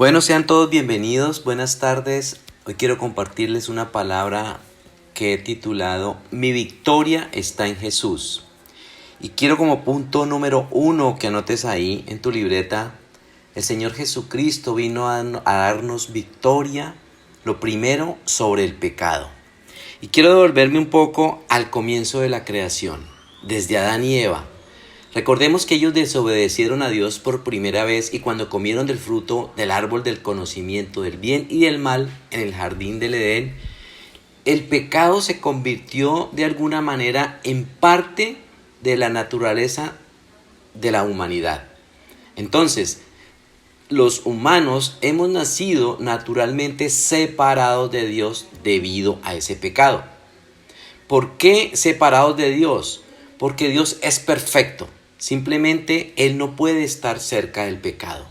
Bueno, sean todos bienvenidos, buenas tardes. Hoy quiero compartirles una palabra que he titulado Mi victoria está en Jesús. Y quiero como punto número 1 que anotes ahí en tu libreta, el Señor Jesucristo vino a darnos victoria, lo primero, sobre el pecado. Y quiero devolverme un poco al comienzo de la creación, desde Adán y Eva. Recordemos que ellos desobedecieron a Dios por primera vez y cuando comieron del fruto del árbol del conocimiento del bien y del mal en el jardín del Edén, el pecado se convirtió de alguna manera en parte de la naturaleza de la humanidad. Entonces, los humanos hemos nacido naturalmente separados de Dios debido a ese pecado. ¿Por qué separados de Dios? Porque Dios es perfecto. Simplemente Él no puede estar cerca del pecado.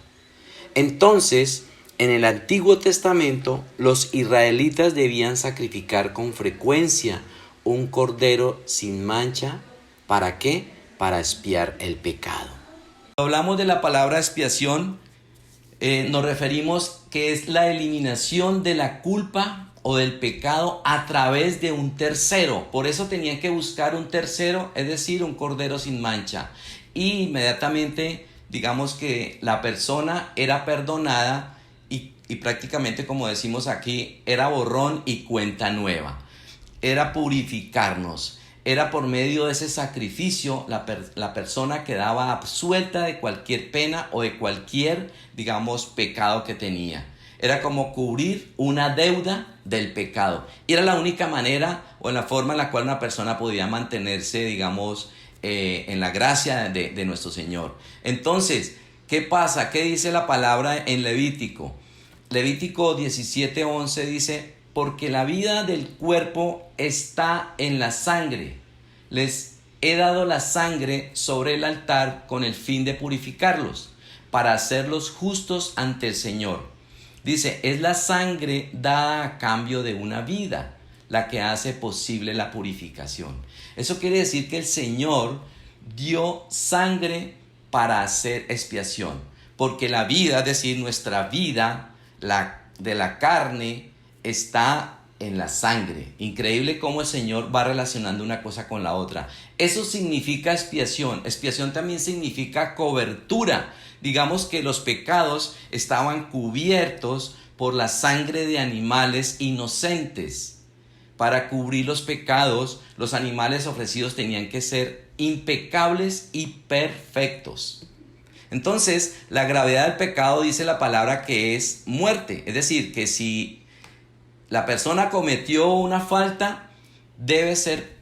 Entonces, en el Antiguo Testamento, los israelitas debían sacrificar con frecuencia un cordero sin mancha. ¿Para qué? Para expiar el pecado. Cuando hablamos de la palabra expiación, nos referimos que es la eliminación de la culpa o del pecado a través de un tercero. Por eso tenían que buscar un tercero, es decir, un cordero sin mancha. Y inmediatamente, digamos que la persona era perdonada y prácticamente, como decimos aquí, era borrón y cuenta nueva. Era purificarnos. Era por medio de ese sacrificio la persona quedaba absuelta de cualquier pena o de cualquier, digamos, pecado que tenía. Era como cubrir una deuda del pecado. Y era la única manera o la forma en la cual una persona podía mantenerse, digamos, en la gracia de nuestro Señor. Entonces, ¿qué pasa? ¿Qué dice la palabra en Levítico? Levítico 17:11 dice: porque la vida del cuerpo está en la sangre. Les he dado la sangre sobre el altar con el fin de purificarlos, para hacerlos justos ante el Señor. Dice, es la sangre dada a cambio de una vida la que hace posible la purificación. Eso quiere decir que el Señor dio sangre para hacer expiación, porque la vida, es decir, nuestra vida, de la carne, está en la sangre. Increíble cómo el Señor va relacionando una cosa con la otra. Eso significa expiación. Expiación también significa cobertura. Digamos que los pecados estaban cubiertos por la sangre de animales inocentes. Para cubrir los pecados, los animales ofrecidos tenían que ser impecables y perfectos. Entonces, la gravedad del pecado dice la palabra que es muerte. Es decir, que si la persona cometió una falta, debe ser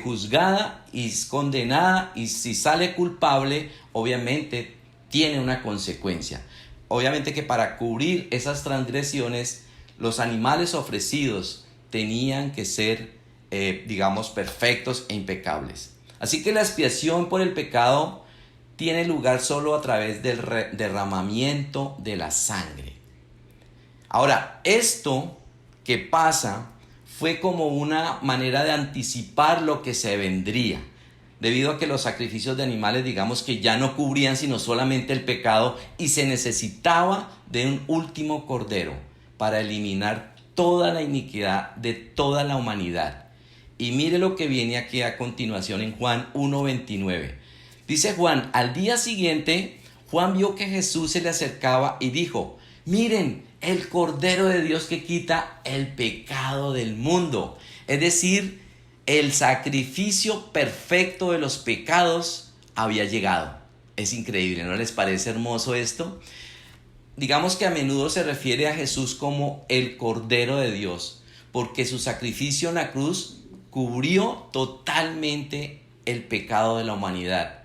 juzgada y condenada, y si sale culpable, obviamente tiene una consecuencia. Obviamente que para cubrir esas transgresiones, los animales ofrecidos tenían que ser, digamos, perfectos e impecables. Así que la expiación por el pecado tiene lugar solo a través del derramamiento de la sangre. Ahora, esto que pasa fue como una manera de anticipar lo que se vendría, debido a que los sacrificios de animales, digamos que ya no cubrían sino solamente el pecado, y se necesitaba de un último cordero para eliminar toda la iniquidad de toda la humanidad. Y mire lo que viene aquí a continuación en Juan 1:29. Dice Juan, al día siguiente, Juan vio que Jesús se le acercaba y dijo, miren, el Cordero de Dios que quita el pecado del mundo. Es decir, el sacrificio perfecto de los pecados había llegado. Es increíble, ¿no les parece hermoso esto? Digamos que a menudo se refiere a Jesús como el Cordero de Dios, porque su sacrificio en la cruz cubrió totalmente el pecado de la humanidad.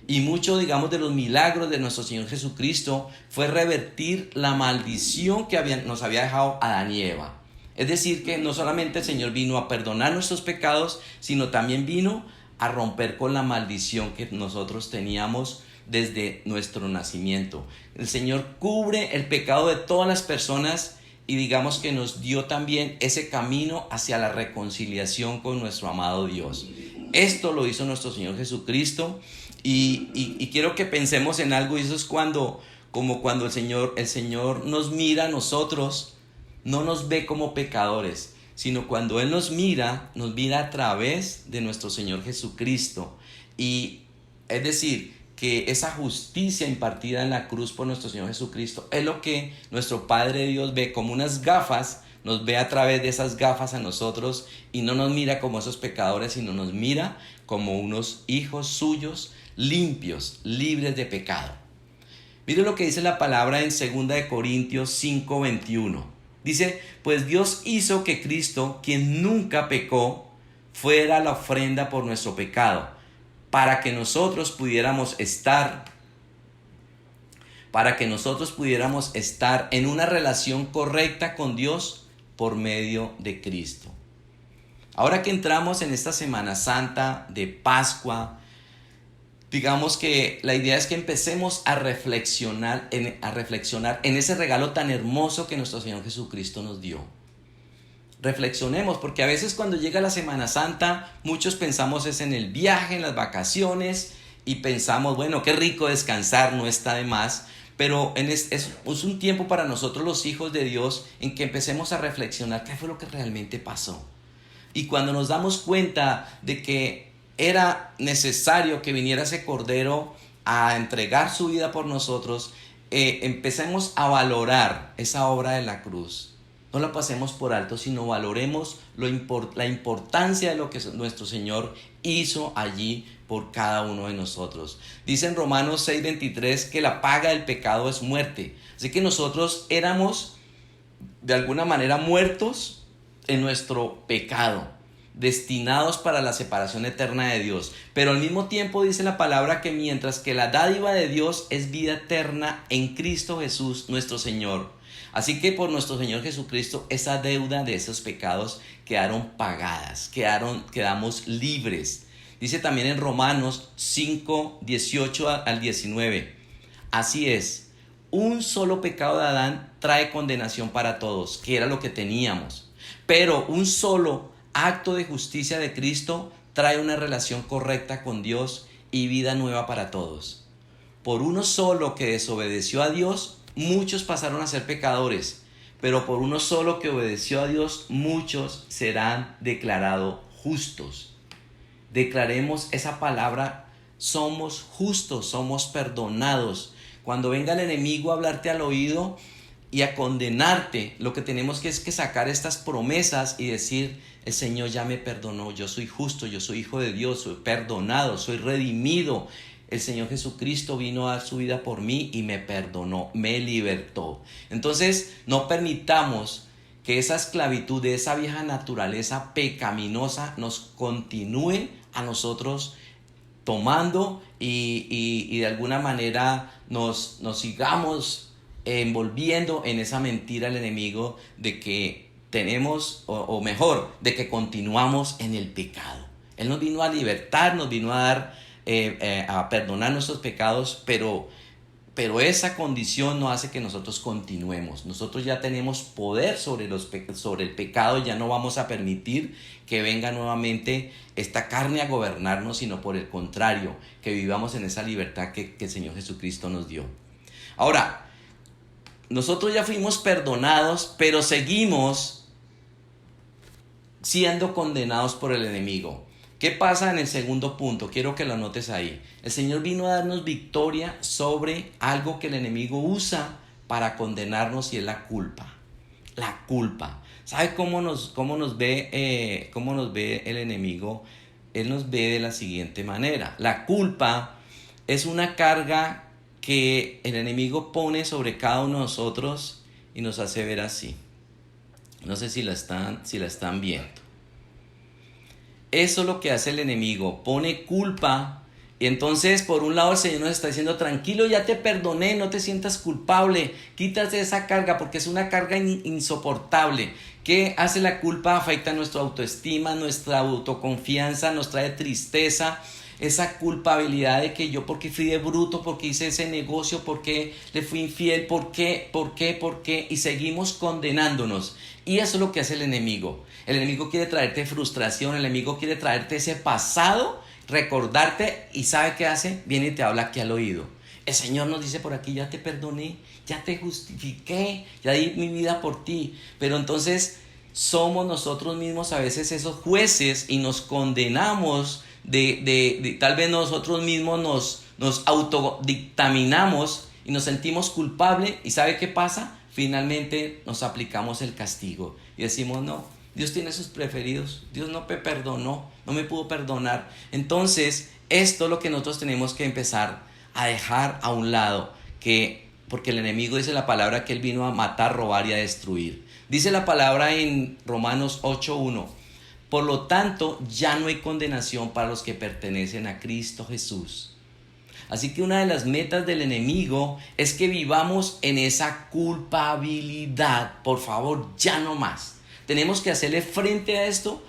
Y mucho, digamos, de los milagros de nuestro Señor Jesucristo fue revertir la maldición que nos había dejado Adán y Eva. Es decir, que no solamente el Señor vino a perdonar nuestros pecados, sino también vino a romper con la maldición que nosotros teníamos desde nuestro nacimiento. El Señor cubre el pecado de todas las personas y digamos que nos dio también ese camino hacia la reconciliación con nuestro amado Dios. Esto lo hizo nuestro Señor Jesucristo y quiero que pensemos en algo, y eso es cuando como cuando el Señor nos mira a nosotros, no nos ve como pecadores, sino cuando Él nos mira a través de nuestro Señor Jesucristo. Y es decir, que esa justicia impartida en la cruz por nuestro Señor Jesucristo es lo que nuestro Padre Dios ve como unas gafas, nos ve a través de esas gafas a nosotros y no nos mira como esos pecadores, sino nos mira como unos hijos suyos limpios, libres de pecado. Mire lo que dice la palabra en 2 Corintios 5:21. Dice, pues Dios hizo que Cristo, quien nunca pecó, fuera la ofrenda por nuestro pecado, para que nosotros pudiéramos estar en una relación correcta con Dios por medio de Cristo. Ahora que entramos en esta Semana Santa de Pascua, digamos que la idea es que empecemos a reflexionar en ese regalo tan hermoso que nuestro Señor Jesucristo nos dio. Reflexionemos, porque a veces cuando llega la Semana Santa, muchos pensamos es en el viaje, en las vacaciones, y pensamos, bueno, qué rico descansar, no está de más, pero es un tiempo para nosotros los hijos de Dios en que empecemos a reflexionar qué fue lo que realmente pasó. Y cuando nos damos cuenta de que era necesario que viniera ese Cordero a entregar su vida por nosotros, empecemos a valorar esa obra de la cruz. No la pasemos por alto, sino valoremos la importancia de lo que nuestro Señor hizo allí por cada uno de nosotros. Dice en Romanos 6:23 que la paga del pecado es muerte. Así que nosotros éramos de alguna manera muertos en nuestro pecado, destinados para la separación eterna de Dios. Pero al mismo tiempo dice la palabra que mientras que la dádiva de Dios es vida eterna en Cristo Jesús nuestro Señor. Así que por nuestro Señor Jesucristo esa deuda de esos pecados quedaron pagadas, quedamos libres. Dice también en Romanos 5:18 al 19. Así es, un solo pecado de Adán trae condenación para todos, que era lo que teníamos. Pero un solo acto de justicia de Cristo trae una relación correcta con Dios y vida nueva para todos. Por uno solo que desobedeció a Dios, muchos pasaron a ser pecadores, pero por uno solo que obedeció a Dios, muchos serán declarados justos. Declaremos esa palabra, somos justos, somos perdonados. Cuando venga el enemigo a hablarte al oído y a condenarte, lo que tenemos que es que sacar estas promesas y decir, el Señor ya me perdonó, yo soy justo, yo soy hijo de Dios, soy perdonado, soy redimido. El Señor Jesucristo vino a dar su vida por mí y me perdonó, me libertó. Entonces, no permitamos que esa esclavitud de esa vieja naturaleza pecaminosa nos continúe a nosotros tomando y de alguna manera nos sigamos envolviendo en esa mentira del enemigo de que tenemos, o mejor, de que continuamos en el pecado. Él nos vino a libertar, nos vino a dar a perdonar nuestros pecados, pero esa condición no hace que nosotros continuemos. Nosotros ya tenemos poder sobre el pecado, ya no vamos a permitir que venga nuevamente esta carne a gobernarnos, sino por el contrario, que vivamos en esa libertad que el Señor Jesucristo nos dio. Ahora, nosotros ya fuimos perdonados, pero seguimos siendo condenados por el enemigo. ¿Qué pasa en el segundo punto? Quiero que lo anotes ahí. El Señor vino a darnos victoria sobre algo que el enemigo usa para condenarnos, y es la culpa. La culpa. ¿Sabe cómo nos ve el enemigo? Él nos ve de la siguiente manera. La culpa es una carga que el enemigo pone sobre cada uno de nosotros y nos hace ver así. No sé si la están viendo. Eso es lo que hace el enemigo, pone culpa. Y entonces por un lado el Señor nos está diciendo, tranquilo, ya te perdoné, no te sientas culpable, quítate esa carga porque es una carga insoportable. ¿Qué hace la culpa? Afecta nuestra autoestima, nuestra autoconfianza, nos trae tristeza, esa culpabilidad de que yo porque fui de bruto, porque hice ese negocio, porque le fui infiel, ¿por qué? Y seguimos condenándonos. Y eso es lo que hace el enemigo. El enemigo quiere traerte frustración, el enemigo quiere traerte ese pasado, recordarte, y ¿sabe qué hace? Viene y te habla aquí al oído. El Señor nos dice por aquí, ya te perdoné, ya te justifiqué, ya di mi vida por ti. Pero entonces somos nosotros mismos a veces esos jueces y nos condenamos tal vez nosotros mismos nos autodictaminamos y nos sentimos culpables. ¿Y sabe qué pasa? Finalmente nos aplicamos el castigo y decimos, no, Dios tiene sus preferidos, Dios no me perdonó, no me pudo perdonar. Entonces esto es lo que nosotros tenemos que empezar a dejar a un lado, porque el enemigo dice la palabra que él vino a matar, robar y a destruir. Dice la palabra en Romanos 8:1: por lo tanto, ya no hay condenación para los que pertenecen a Cristo Jesús. Así que una de las metas del enemigo es que vivamos en esa culpabilidad. Por favor, ya no más. Tenemos que hacerle frente a esto.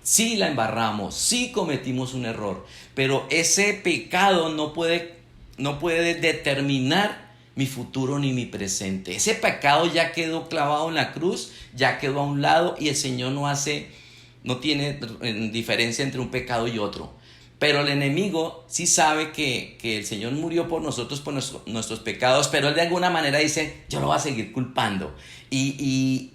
Sí la embarramos, sí cometimos un error, pero ese pecado no puede determinar mi futuro ni mi presente. Ese pecado ya quedó clavado en la cruz, ya quedó a un lado, y el Señor no tiene diferencia entre un pecado y otro. Pero el enemigo sí sabe que el Señor murió por nosotros, por nuestros pecados, pero él de alguna manera dice, yo lo voy a seguir culpando. Y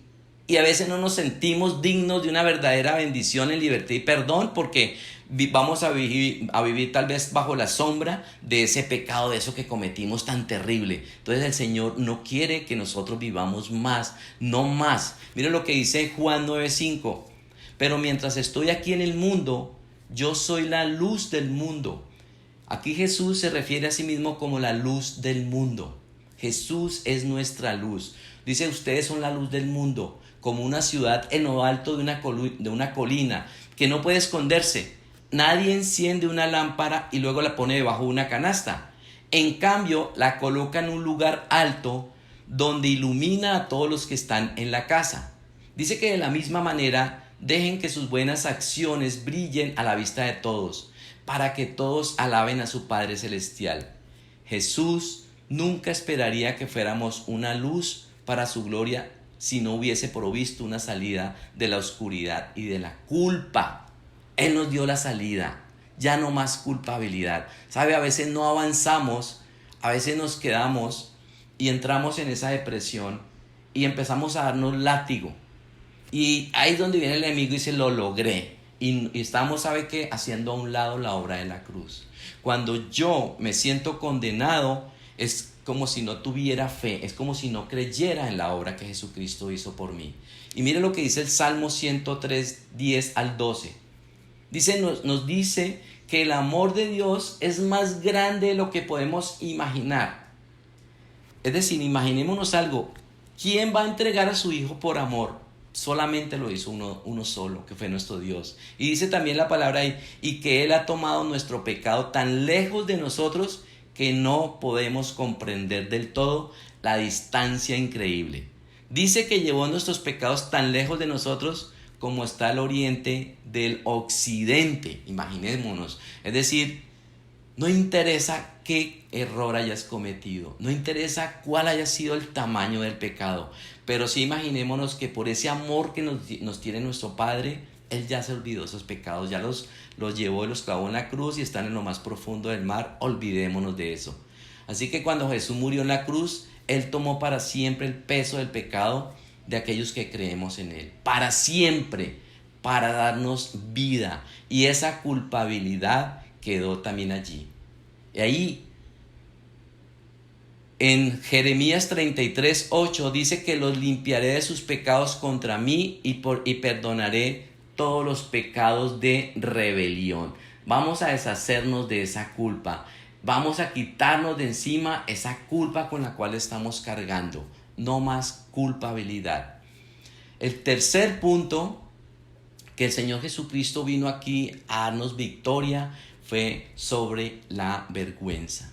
a veces no nos sentimos dignos de una verdadera bendición en libertad y perdón, porque vamos a vivir tal vez bajo la sombra de ese pecado, de eso que cometimos tan terrible. Entonces el Señor no quiere que nosotros vivamos más, no más. Mire lo que dice Juan 9:5: pero mientras estoy aquí en el mundo, yo soy la luz del mundo. Aquí Jesús se refiere a sí mismo como la luz del mundo. Jesús es nuestra luz. Dice, ustedes son la luz del mundo, como una ciudad en lo alto de una colina que no puede esconderse. Nadie enciende una lámpara y luego la pone debajo de una canasta. En cambio, la coloca en un lugar alto donde ilumina a todos los que están en la casa. Dice que de la misma manera, dejen que sus buenas acciones brillen a la vista de todos, para que todos alaben a su Padre Celestial. Jesús nunca esperaría que fuéramos una luz para su gloria si no hubiese provisto una salida de la oscuridad y de la culpa. Él nos dio la salida, ya no más culpabilidad. ¿Sabe? A veces no avanzamos, a veces nos quedamos y entramos en esa depresión y empezamos a darnos látigo. Y ahí es donde viene el enemigo y dice, lo logré. Y estamos, ¿sabe qué? Haciendo a un lado la obra de la cruz. Cuando yo me siento condenado, es como si no tuviera fe, es como si no creyera en la obra que Jesucristo hizo por mí. Y mire lo que dice el Salmo 103, 10-12. Nos dice que el amor de Dios es más grande de lo que podemos imaginar. Es decir, imaginémonos algo. ¿Quién va a entregar a su hijo por amor? Solamente lo hizo uno solo, que fue nuestro Dios. Y dice también la palabra ahí, y que Él ha tomado nuestro pecado tan lejos de nosotros que no podemos comprender del todo la distancia increíble. Dice que llevó nuestros pecados tan lejos de nosotros como está el oriente del occidente. Imaginémonos. Es decir, no interesa qué error hayas cometido, no interesa cuál haya sido el tamaño del pecado, pero sí imaginémonos que por ese amor que nos tiene nuestro Padre, Él ya se olvidó de esos pecados, ya los llevó y los clavó en la cruz y están en lo más profundo del mar. Olvidémonos de eso. Así que cuando Jesús murió en la cruz, Él tomó para siempre el peso del pecado de aquellos que creemos en Él, para siempre, para darnos vida, y esa culpabilidad quedó también allí. Y ahí en Jeremías 33:8 dice que los limpiaré de sus pecados contra mí y perdonaré todos los pecados de rebelión. Vamos a deshacernos de esa culpa. Vamos a quitarnos de encima esa culpa con la cual estamos cargando. No más culpabilidad. El tercer punto, que el Señor Jesucristo vino aquí a darnos victoria, fue sobre la vergüenza.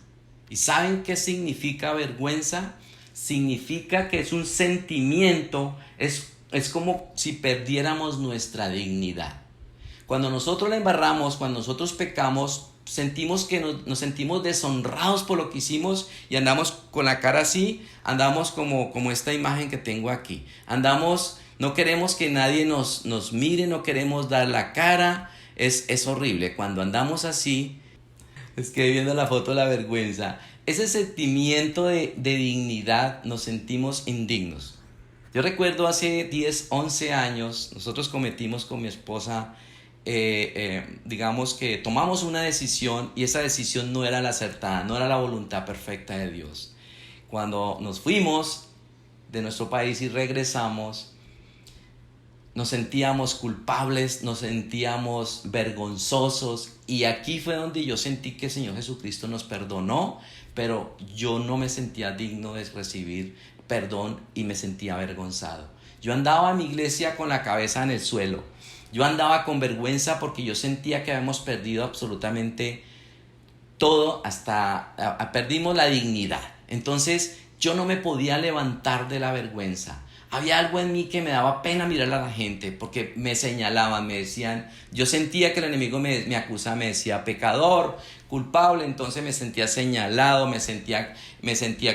¿Y saben qué significa vergüenza? Significa que es un sentimiento, es como si perdiéramos nuestra dignidad. Cuando nosotros la embarramos, cuando nosotros pecamos, sentimos que nos sentimos deshonrados por lo que hicimos y andamos con la cara así, andamos como esta imagen que tengo aquí. No queremos que nadie nos mire, no queremos dar la cara. Es horrible. Cuando andamos así, es que viendo la foto de la vergüenza, ese sentimiento de dignidad, nos sentimos indignos. Yo recuerdo hace 10, 11 años, nosotros cometimos con mi esposa, digamos que tomamos una decisión y esa decisión no era la acertada, no era la voluntad perfecta de Dios. Cuando nos fuimos de nuestro país y regresamos, nos sentíamos culpables, nos sentíamos vergonzosos, y aquí fue donde yo sentí que el Señor Jesucristo nos perdonó, pero yo no me sentía digno de recibir perdón y me sentía avergonzado. Yo andaba a mi iglesia con la cabeza en el suelo, yo andaba con vergüenza porque yo sentía que habíamos perdido absolutamente todo, hasta perdimos la dignidad. Entonces yo no me podía levantar de la vergüenza. Había algo en mí que me daba pena mirar a la gente porque me señalaban, me decían, yo sentía que el enemigo me acusaba, me decía pecador, culpable, entonces me sentía señalado, me sentía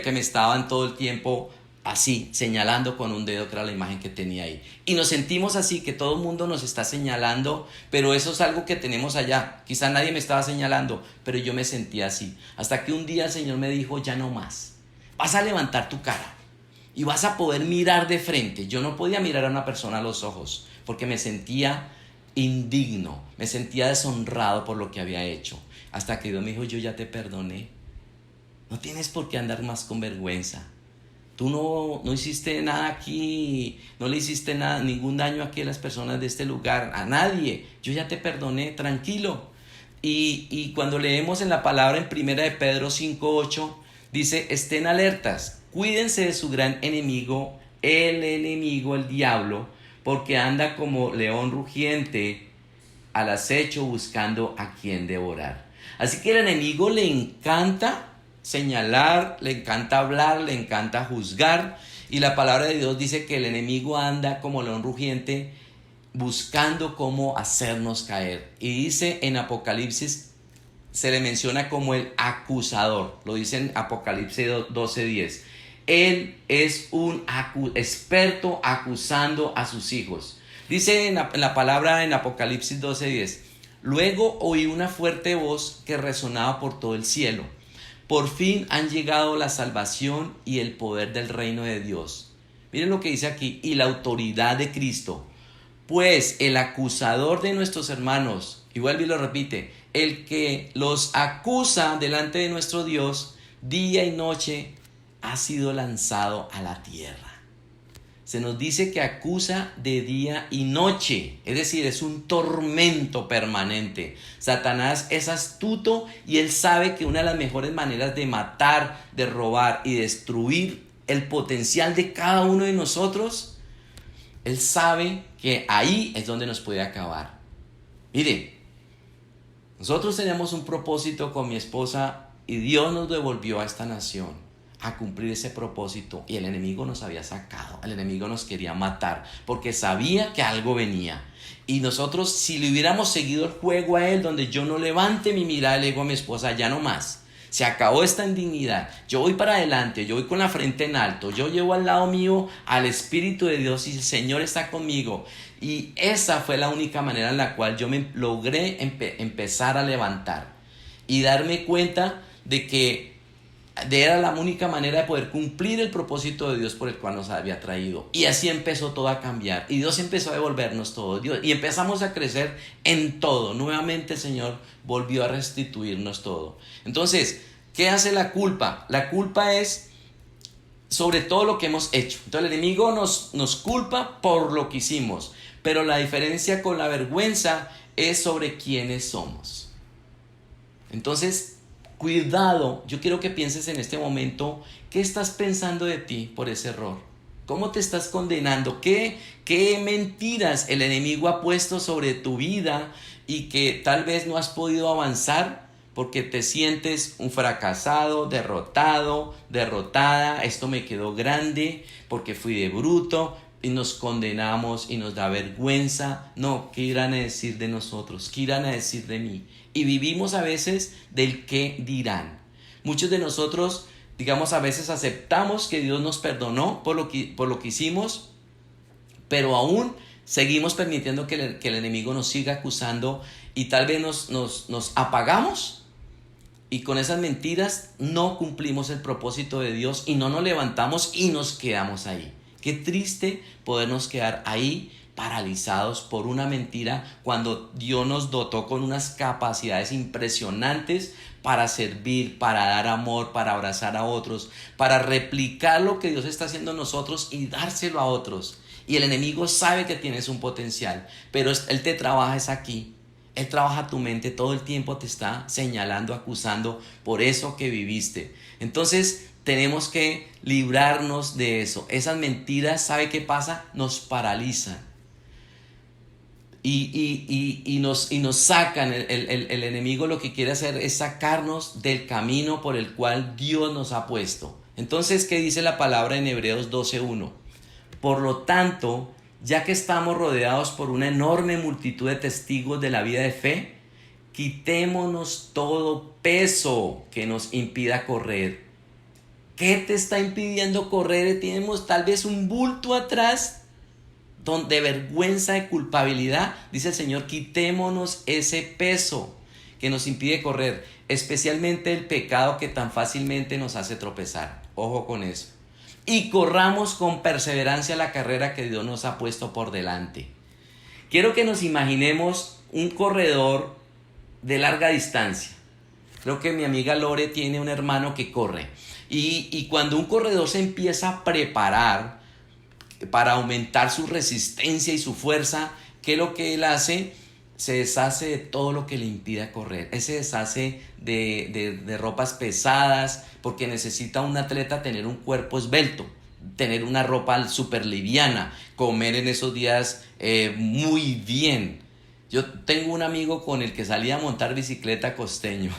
que me estaban todo el tiempo así, señalando con un dedo, que era la imagen que tenía ahí. Y nos sentimos así, que todo el mundo nos está señalando, pero eso es algo que tenemos allá. Quizá nadie me estaba señalando, pero yo me sentía así. Hasta que un día el Señor me dijo, ya no más. Vas a levantar tu cara y vas a poder mirar de frente. Yo no podía mirar a una persona a los ojos porque me sentía indigno, me sentía deshonrado por lo que había hecho. Hasta que Dios me dijo, yo ya te perdoné. No tienes por qué andar más con vergüenza. Tú no hiciste nada aquí, no le hiciste nada, ningún daño aquí a las personas de este lugar, a nadie. Yo ya te perdoné, tranquilo. Y cuando leemos en la palabra en 1 de Pedro 5:8, dice, estén alertas, cuídense de su gran enemigo, el diablo, porque anda como león rugiente al acecho buscando a quien devorar. Así que el enemigo le encanta señalar, le encanta hablar, le encanta juzgar, y la palabra de Dios dice que el enemigo anda como león rugiente buscando cómo hacernos caer. Y dice en Apocalipsis, se le menciona como el acusador, lo dice en Apocalipsis 12:10. Él es un experto acusando a sus hijos. Dice en la palabra en Apocalipsis 12:10, luego oí una fuerte voz que resonaba por todo el cielo. Por fin han llegado la salvación y el poder del reino de Dios. Miren lo que dice aquí, y la autoridad de Cristo. Pues el acusador de nuestros hermanos, y vuelve y lo repite, el que los acusa delante de nuestro Dios día y noche, ha sido lanzado a la tierra. Se nos dice que acusa de día y noche, es decir, es un tormento permanente. Satanás es astuto y él sabe que una de las mejores maneras de matar, de robar y destruir el potencial de cada uno de nosotros, él sabe que ahí es donde nos puede acabar. Mire, nosotros teníamos un propósito con mi esposa y Dios nos devolvió a esta nación a cumplir ese propósito, y el enemigo nos había sacado, el enemigo nos quería matar porque sabía que algo venía. Y nosotros, si le hubiéramos seguido el juego a él, donde yo no levante mi mirada y le digo a mi esposa, ya no más, se acabó esta indignidad, yo voy para adelante, yo voy con la frente en alto, yo llevo al lado mío al Espíritu de Dios y el Señor está conmigo. Y esa fue la única manera en la cual yo me logré empezar a levantar y darme cuenta de que era la única manera de poder cumplir el propósito de Dios por el cual nos había traído. Y así empezó todo a cambiar. Y Dios empezó a devolvernos todo. Y empezamos a crecer en todo. Nuevamente el Señor volvió a restituirnos todo. Entonces, ¿qué hace la culpa? La culpa es sobre todo lo que hemos hecho. Entonces el enemigo nos culpa por lo que hicimos. Pero la diferencia con la vergüenza es sobre quiénes somos. Entonces, cuidado, yo quiero que pienses en este momento, ¿qué estás pensando de ti por ese error? ¿Cómo te estás condenando? ¿Qué mentiras el enemigo ha puesto sobre tu vida y que tal vez no has podido avanzar porque te sientes un fracasado, derrotado, derrotada? Esto me quedó grande porque fui de bruto, y nos condenamos y nos da vergüenza. No, ¿qué irán a decir de nosotros? ¿Qué irán a decir de mí? Y vivimos a veces del qué dirán. Muchos de nosotros, digamos, a veces aceptamos que Dios nos perdonó por lo que hicimos, pero aún seguimos permitiendo que el enemigo nos siga acusando, y tal vez nos apagamos Y con esas mentiras no cumplimos el propósito de Dios y no nos levantamos y nos quedamos ahí. Qué triste podernos quedar ahí paralizados por una mentira cuando Dios nos dotó con unas capacidades impresionantes para servir, para dar amor, para abrazar a otros, para replicar lo que Dios está haciendo en nosotros y dárselo a otros. Y el enemigo sabe que tienes un potencial, pero él te trabaja es aquí. Él trabaja tu mente, todo el tiempo te está señalando, acusando por eso que viviste. Entonces tenemos que librarnos de eso. Esas mentiras, ¿sabe qué pasa? Nos paralizan. Y nos sacan. El enemigo lo que quiere hacer es sacarnos del camino por el cual Dios nos ha puesto. Entonces, ¿qué dice la palabra en Hebreos 12:1? Por lo tanto, ya que estamos rodeados por una enorme multitud de testigos de la vida de fe, quitémonos todo peso que nos impida correr. ¿Qué te está impidiendo correr? Tenemos tal vez un bulto atrás de vergüenza, de culpabilidad. Dice el Señor, quitémonos ese peso que nos impide correr, especialmente el pecado que tan fácilmente nos hace tropezar. Ojo con eso. Y corramos con perseverancia la carrera que Dios nos ha puesto por delante. Quiero que nos imaginemos un corredor de larga distancia. Creo que mi amiga Lore tiene un hermano que corre. Y cuando un corredor se empieza a preparar para aumentar su resistencia y su fuerza, ¿qué es lo que él hace? Se deshace de todo lo que le impida correr. Él se deshace de ropas pesadas, porque necesita un atleta tener un cuerpo esbelto, tener una ropa súper liviana, comer en esos días muy bien. Yo tengo un amigo con el que salía a montar bicicleta costeño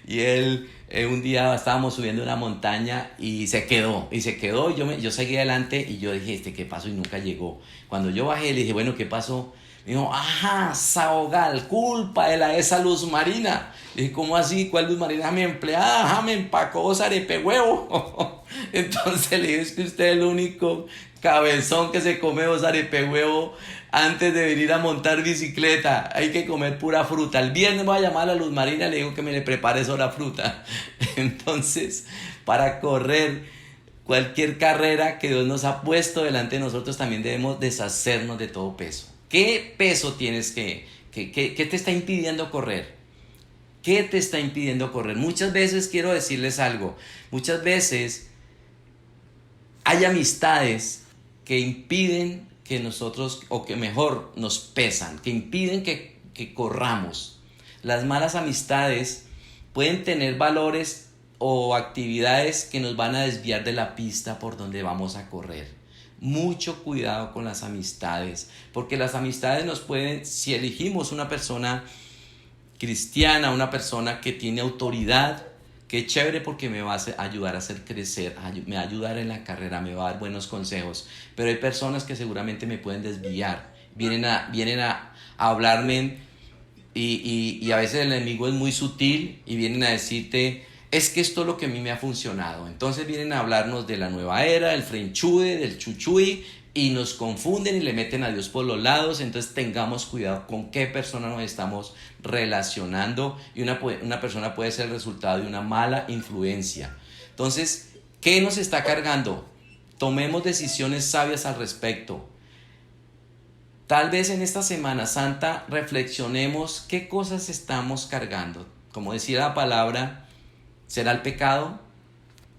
y él un día estábamos subiendo una montaña y se quedó, yo seguí adelante y yo dije, ¿qué pasó? Y nunca llegó. Cuando yo bajé le dije, bueno, ¿qué pasó? Me dijo, ajá, Saogal, culpa de esa luz marina. Le dije, ¿cómo así? ¿Cuál luz marina? Mi empleada, ajá, me empacó arepehuevo. Entonces le dije, es que usted es el único cabezón que se come arepehuevo antes de venir a montar bicicleta. Hay que comer pura fruta. El viernes voy a llamar a la luz marina y le digo que me le prepare sola fruta. Entonces, para correr cualquier carrera que Dios nos ha puesto delante de nosotros, también debemos deshacernos de todo peso. ¿Qué peso tienes qué te está impidiendo correr? ¿Qué te está impidiendo correr? Muchas veces quiero decirles algo. Muchas veces hay amistades que impiden que nosotros, o que mejor nos pesan, que impiden que corramos. Las malas amistades pueden tener valores o actividades que nos van a desviar de la pista por donde vamos a correr. Mucho cuidado con las amistades, porque las amistades nos pueden, si elegimos una persona cristiana, una persona que tiene autoridad, qué chévere, porque me va a ayudar a hacer crecer, me va a ayudar en la carrera, me va a dar buenos consejos. Pero hay personas que seguramente me pueden desviar, vienen a hablarme y a veces el enemigo es muy sutil y vienen a decirte, es que esto es lo que a mí me ha funcionado. Entonces vienen a hablarnos de la nueva era, del frenchude, del chuchuy, y nos confunden y le meten a Dios por los lados. Entonces tengamos cuidado con qué persona nos estamos relacionando, y una persona puede ser el resultado de una mala influencia. Entonces, ¿qué nos está cargando? Tomemos decisiones sabias al respecto. Tal vez en esta Semana Santa reflexionemos qué cosas estamos cargando. Como decía la palabra, ¿será el pecado?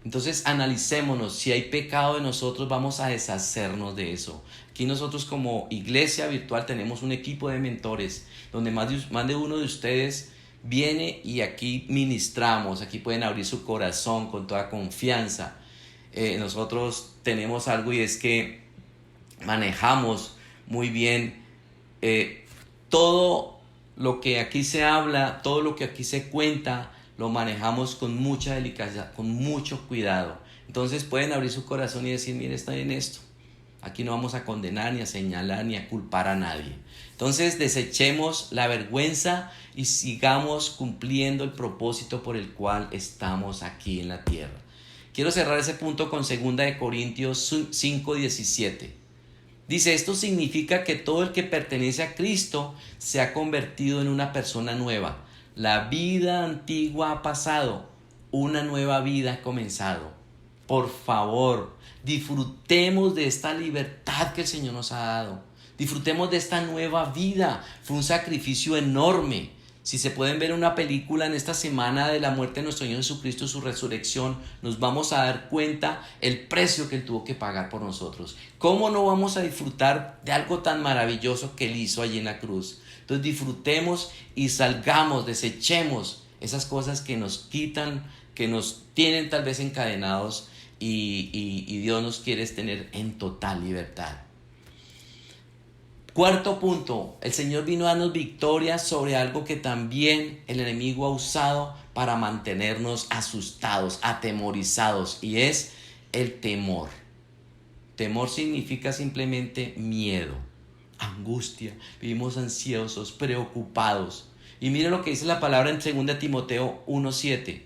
Entonces analicémonos. Si hay pecado en nosotros, vamos a deshacernos de eso. Aquí nosotros como iglesia virtual tenemos un equipo de mentores donde más de uno de ustedes viene y aquí ministramos. Aquí pueden abrir su corazón con toda confianza. Nosotros tenemos algo, y es que manejamos muy bien todo lo que aquí se habla, todo lo que aquí se cuenta. Lo manejamos con mucha delicadeza, con mucho cuidado. Entonces pueden abrir su corazón y decir, mire, está en esto. Aquí no vamos a condenar, ni a señalar, ni a culpar a nadie. Entonces desechemos la vergüenza y sigamos cumpliendo el propósito por el cual estamos aquí en la tierra. Quiero cerrar ese punto con 2 Corintios 5:17. Dice, esto significa que todo el que pertenece a Cristo se ha convertido en una persona nueva. La vida antigua ha pasado, una nueva vida ha comenzado. Por favor, disfrutemos de esta libertad que el Señor nos ha dado. Disfrutemos de esta nueva vida. Fue un sacrificio enorme. Si se pueden ver una película en esta semana de la muerte de nuestro Señor Jesucristo, su resurrección, nos vamos a dar cuenta el precio que Él tuvo que pagar por nosotros. ¿Cómo no vamos a disfrutar de algo tan maravilloso que Él hizo allí en la cruz? Entonces disfrutemos y salgamos, desechemos esas cosas que nos quitan, que nos tienen tal vez encadenados y Dios nos quiere tener en total libertad. Cuarto punto, el Señor vino a darnos victoria sobre algo que también el enemigo ha usado para mantenernos asustados, atemorizados, y es el temor. Temor significa simplemente miedo, angustia, vivimos ansiosos, preocupados. Y mire lo que dice la palabra en 2 Timoteo 1:7.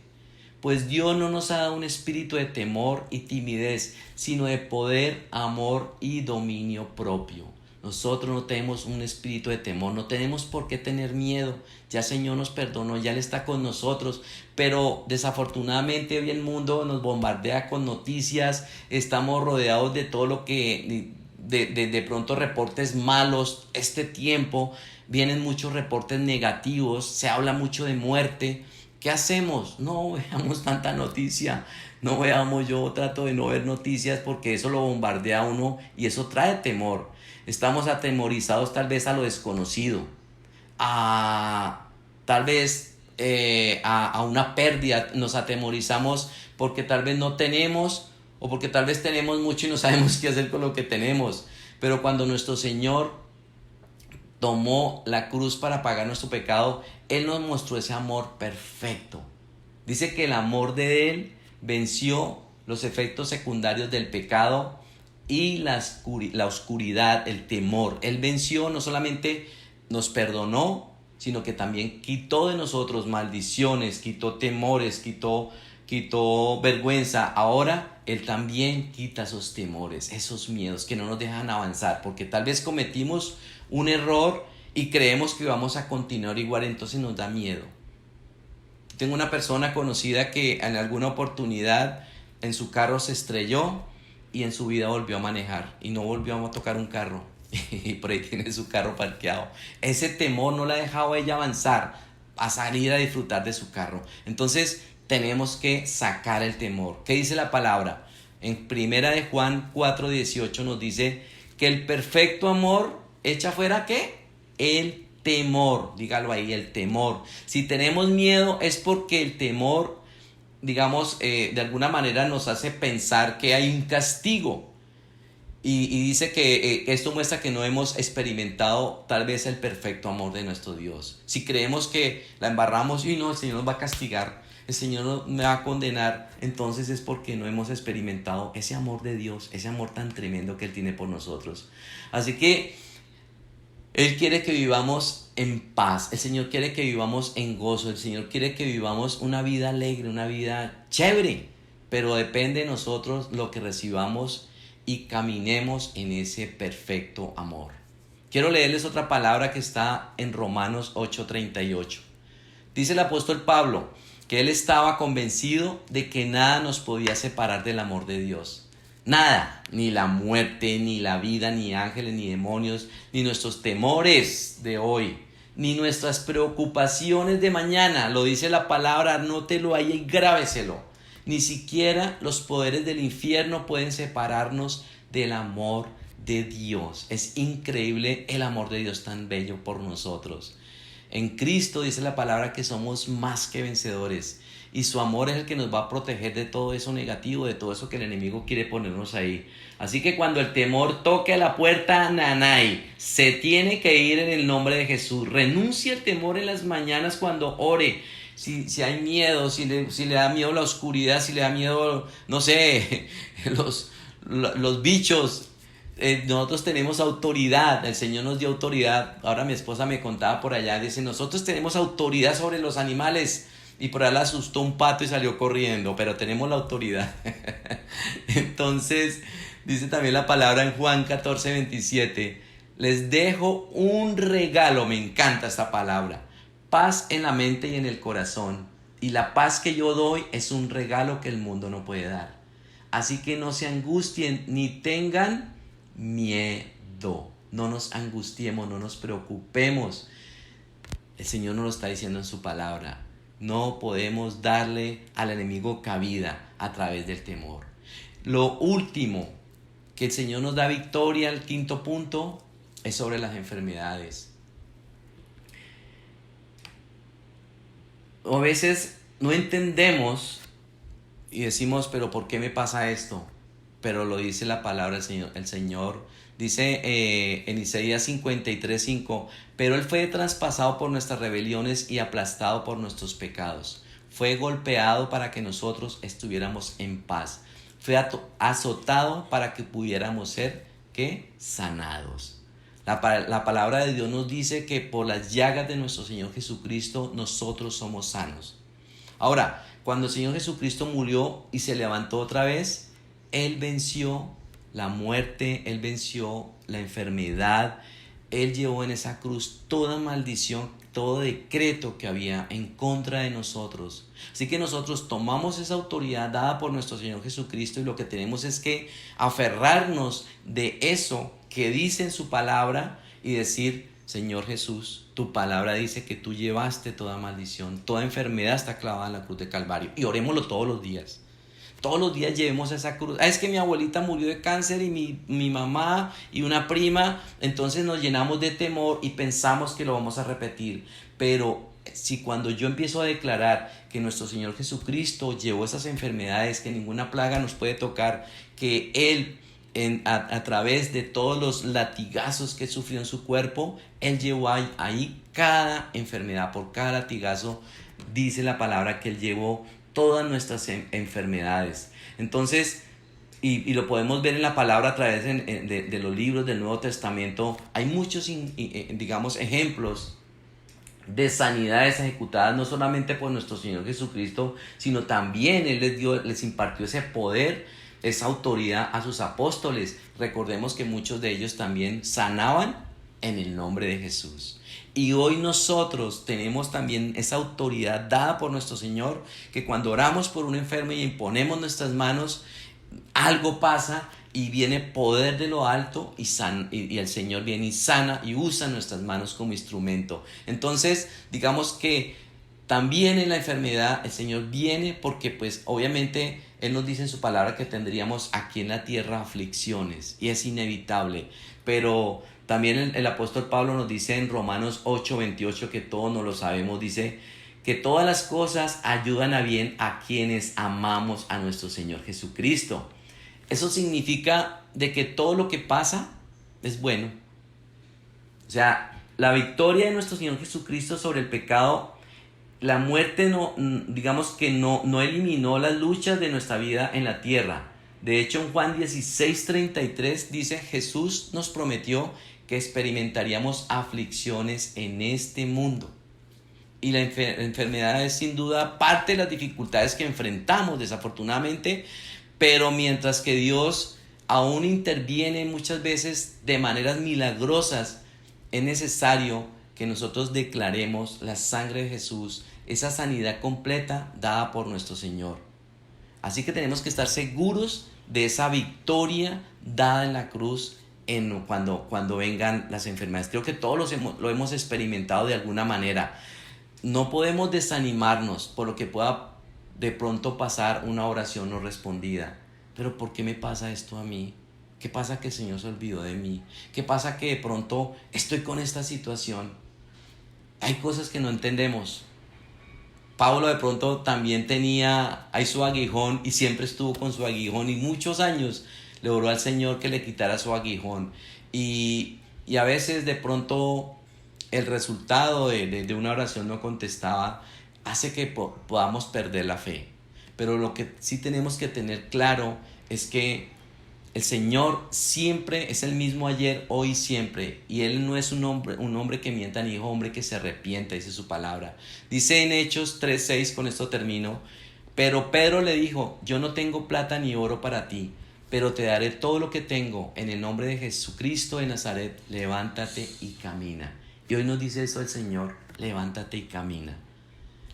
Pues Dios no nos ha dado un espíritu de temor y timidez, sino de poder, amor y dominio propio. Nosotros no tenemos un espíritu de temor, no tenemos por qué tener miedo. Ya el Señor nos perdonó, ya Él está con nosotros, pero desafortunadamente hoy el mundo nos bombardea con noticias, estamos rodeados de todo lo que, de pronto reportes malos. Este tiempo vienen muchos reportes negativos, se habla mucho de muerte. ¿Qué hacemos? No veamos tanta noticia, no veamos, yo trato de no ver noticias porque eso lo bombardea a uno y eso trae temor. Estamos atemorizados tal vez a lo desconocido, tal vez a una pérdida, nos atemorizamos porque tal vez no tenemos o porque tal vez tenemos mucho y no sabemos qué hacer con lo que tenemos. Pero cuando nuestro Señor tomó la cruz para pagar nuestro pecado, Él nos mostró ese amor perfecto. Dice que el amor de Él venció los efectos secundarios del pecado y la oscuridad, el temor. Él venció, no solamente nos perdonó, sino que también quitó de nosotros maldiciones, quitó temores, quitó vergüenza. Ahora Él también quita esos temores, esos miedos que no nos dejan avanzar, porque tal vez cometimos un error y creemos que vamos a continuar igual, entonces nos da miedo. Tengo una persona conocida que en alguna oportunidad en su carro se estrelló y en su vida volvió a manejar y no volvió a tocar un carro y por ahí tiene su carro parqueado. Ese temor no la ha dejado a ella avanzar, a salir a disfrutar de su carro. Entonces tenemos que sacar el temor. ¿Qué dice la palabra? En 1 de Juan 4:18 nos dice que el perfecto amor echa fuera ¿qué? El temor. Dígalo ahí, el temor. Si tenemos miedo es porque el temor, digamos, de alguna manera nos hace pensar que hay un castigo. Y dice que esto muestra que no hemos experimentado tal vez el perfecto amor de nuestro Dios. Si creemos que la embarramos y no, el Señor nos va a castigar, el Señor me va a condenar, entonces es porque no hemos experimentado ese amor de Dios, ese amor tan tremendo que Él tiene por nosotros. Así que Él quiere que vivamos en paz, el Señor quiere que vivamos en gozo, el Señor quiere que vivamos una vida alegre, una vida chévere, pero depende de nosotros lo que recibamos y caminemos en ese perfecto amor. Quiero leerles otra palabra que está en Romanos 8:38. Dice el apóstol Pablo que él estaba convencido de que nada nos podía separar del amor de Dios. Nada, ni la muerte, ni la vida, ni ángeles, ni demonios, ni nuestros temores de hoy, ni nuestras preocupaciones de mañana. Lo dice la palabra, anótelo ahí y grábeselo. Ni siquiera los poderes del infierno pueden separarnos del amor de Dios. Es increíble el amor de Dios tan bello por nosotros. En Cristo dice la palabra que somos más que vencedores y su amor es el que nos va a proteger de todo eso negativo, de todo eso que el enemigo quiere ponernos ahí. Así que cuando el temor toque a la puerta, nanay, se tiene que ir en el nombre de Jesús. Renuncia al temor en las mañanas cuando ore. Si hay miedo, si le da miedo la oscuridad, si le da miedo, no sé, los bichos. Nosotros tenemos autoridad, el Señor nos dio autoridad. Ahora mi esposa me contaba por allá, dice, nosotros tenemos autoridad sobre los animales. Y por ahí le asustó un pato y salió corriendo, pero tenemos la autoridad. Entonces, dice también la palabra en Juan 14:27, les dejo un regalo, me encanta esta palabra, paz en la mente y en el corazón. Y la paz que yo doy es un regalo que el mundo no puede dar. Así que no se angustien ni tengan miedo. No nos angustiemos, no nos preocupemos. El Señor nos lo está diciendo en su palabra. No podemos darle al enemigo cabida a través del temor. Lo último, que el Señor nos da victoria, el quinto punto, es sobre las enfermedades. A veces no entendemos y decimos, pero ¿por qué me pasa esto? Pero lo dice la palabra del Señor. El Señor dice en Isaías 53:5, pero Él fue traspasado por nuestras rebeliones y aplastado por nuestros pecados. Fue golpeado para que nosotros estuviéramos en paz. Fue azotado para que pudiéramos ser, ¿qué? Sanados. La palabra de Dios nos dice que por las llagas de nuestro Señor Jesucristo nosotros somos sanos. Ahora, cuando el Señor Jesucristo murió y se levantó otra vez, Él venció la muerte, Él venció la enfermedad, Él llevó en esa cruz toda maldición, todo decreto que había en contra de nosotros. Así que nosotros tomamos esa autoridad dada por nuestro Señor Jesucristo y lo que tenemos es que aferrarnos de eso que dice en su palabra y decir, Señor Jesús, tu palabra dice que tú llevaste toda maldición, toda enfermedad está clavada en la cruz de Calvario. Y orémoslo todos los días. Todos los días llevemos esa cruz. Es que mi abuelita murió de cáncer y mi mamá y una prima. Entonces nos llenamos de temor y pensamos que lo vamos a repetir. Pero si cuando yo empiezo a declarar que nuestro Señor Jesucristo llevó esas enfermedades, que ninguna plaga nos puede tocar, que Él a través de todos los latigazos que sufrió en su cuerpo, Él llevó ahí cada enfermedad, por cada latigazo, dice la palabra que Él llevó todas nuestras enfermedades. Entonces, y lo podemos ver en la palabra a través de los libros del Nuevo Testamento, hay muchos, digamos, ejemplos de sanidades ejecutadas no solamente por nuestro Señor Jesucristo, sino también Él les impartió ese poder, esa autoridad a sus apóstoles. Recordemos que muchos de ellos también sanaban en el nombre de Jesús. Y hoy nosotros tenemos también esa autoridad dada por nuestro Señor, que cuando oramos por un enfermo y imponemos nuestras manos, algo pasa y viene poder de lo alto y el Señor viene y sana y usa nuestras manos como instrumento. Entonces, digamos que también en la enfermedad el Señor viene porque pues obviamente Él nos dice en su palabra que tendríamos aquí en la tierra aflicciones y es inevitable, pero también el apóstol Pablo nos dice en Romanos 8:28, que todos nos lo sabemos, dice que todas las cosas ayudan a bien a quienes amamos a nuestro Señor Jesucristo. Eso significa de que todo lo que pasa es bueno. O sea, la victoria de nuestro Señor Jesucristo sobre el pecado, la muerte no, digamos que no eliminó las luchas de nuestra vida en la tierra. De hecho, en Juan 16:33 dice, Jesús nos prometió que experimentaríamos aflicciones en este mundo. Y la enfermedad es sin duda parte de las dificultades que enfrentamos, desafortunadamente, pero mientras que Dios aún interviene muchas veces de maneras milagrosas, es necesario que nosotros declaremos la sangre de Jesús, esa sanidad completa dada por nuestro Señor. Así que tenemos que estar seguros de esa victoria dada en la cruz cuando vengan las enfermedades. Creo que todos lo hemos experimentado de alguna manera. No podemos desanimarnos por lo que pueda de pronto pasar una oración no respondida. Pero ¿por qué me pasa esto a mí? ¿Qué pasa que el Señor se olvidó de mí? ¿Qué pasa que de pronto estoy con esta situación? Hay cosas que no entendemos. Pablo de pronto también tenía ahí su aguijón y siempre estuvo con su aguijón y muchos años le oró al Señor que le quitara su aguijón. Y a veces de pronto el resultado de una oración no contestada hace que podamos perder la fe. Pero lo que sí tenemos que tener claro es que el Señor siempre es el mismo ayer, hoy y siempre. Y Él no es un hombre que mienta, ni hombre que se arrepienta, dice su palabra. Dice en Hechos 3:6, con esto termino. Pero Pedro le dijo, yo no tengo plata ni oro para ti, pero te daré todo lo que tengo. En el nombre de Jesucristo de Nazaret, levántate y camina. Y hoy nos dice eso el Señor. levántate y camina.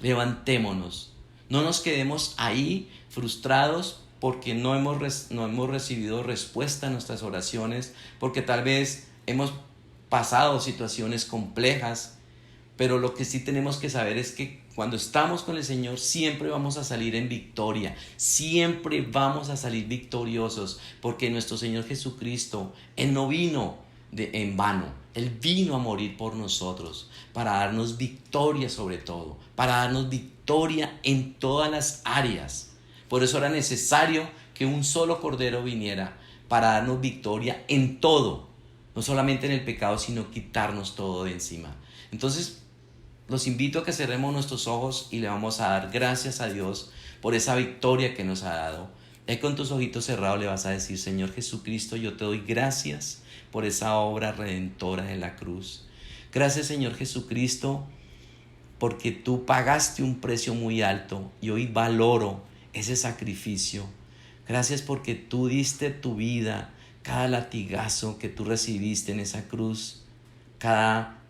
Levantémonos. No nos quedemos ahí frustrados porque no hemos recibido respuesta a nuestras oraciones, porque tal vez hemos pasado situaciones complejas, pero lo que sí tenemos que saber es que cuando estamos con el Señor siempre vamos a salir en victoria, siempre vamos a salir victoriosos, porque nuestro Señor Jesucristo, Él no vino en vano, Él vino a morir por nosotros, para darnos victoria sobre todo, para darnos victoria en todas las áreas. Por eso era necesario que un solo Cordero viniera para darnos victoria en todo, no solamente en el pecado, sino quitarnos todo de encima. Entonces, los invito a que cerremos nuestros ojos y le vamos a dar gracias a Dios por esa victoria que nos ha dado. Ahí con tus ojitos cerrados le vas a decir: Señor Jesucristo, yo te doy gracias por esa obra redentora de la cruz. Gracias, Señor Jesucristo, porque tú pagaste un precio muy alto y hoy valoro ese sacrificio. Gracias porque tú diste tu vida, cada latigazo que tú recibiste en esa cruz, cada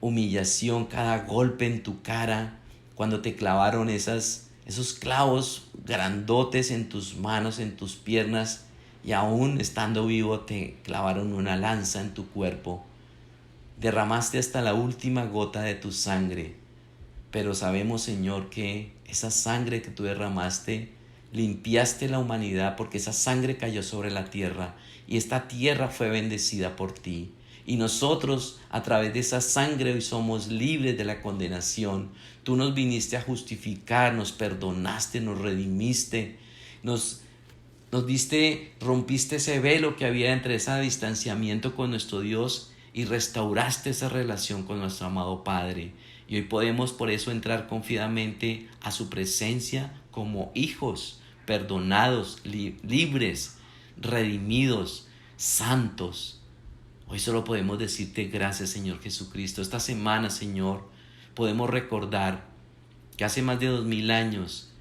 humillación, cada golpe en tu cara, cuando te clavaron esos clavos grandotes en tus manos, en tus piernas, y aún estando vivo te clavaron una lanza en tu cuerpo. Derramaste hasta la última gota de tu sangre, pero sabemos, Señor, que esa sangre que tú derramaste, limpiaste la humanidad, porque esa sangre cayó sobre la tierra y esta tierra fue bendecida por ti. Y nosotros, a través de esa sangre, hoy somos libres de la condenación. Tú nos viniste a justificar, nos perdonaste, nos redimiste, nos diste, rompiste ese velo que había entre ese distanciamiento con nuestro Dios y restauraste esa relación con nuestro amado Padre. Y hoy podemos por eso entrar confiadamente a su presencia como hijos, perdonados, libres, redimidos, santos. Hoy solo podemos decirte gracias, Señor Jesucristo. Esta semana, Señor, podemos recordar que hace más de 2000 años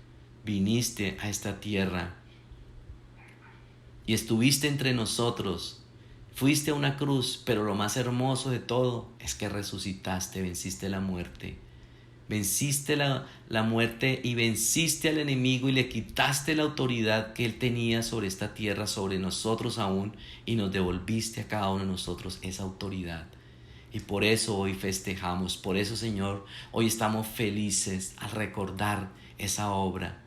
viniste a esta tierra y estuviste entre nosotros. Fuiste a una cruz, pero lo más hermoso de todo es que resucitaste, venciste la muerte. Venciste la muerte y venciste al enemigo y le quitaste la autoridad que él tenía sobre esta tierra, sobre nosotros aún, y nos devolviste a cada uno de nosotros esa autoridad. Y por eso hoy festejamos, por eso, Señor, hoy estamos felices al recordar esa obra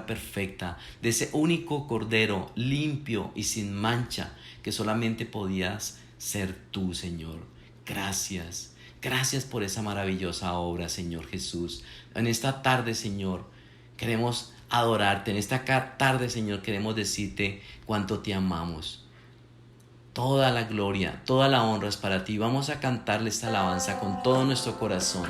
perfecta de ese único Cordero limpio y sin mancha que solamente podías ser tú, Señor. Gracias. Gracias por esa maravillosa obra, Señor Jesús. En esta tarde, Señor, queremos adorarte. En esta tarde, Señor, queremos decirte cuánto te amamos. Toda la gloria, toda la honra es para ti. Vamos a cantarle esta alabanza con todo nuestro corazón.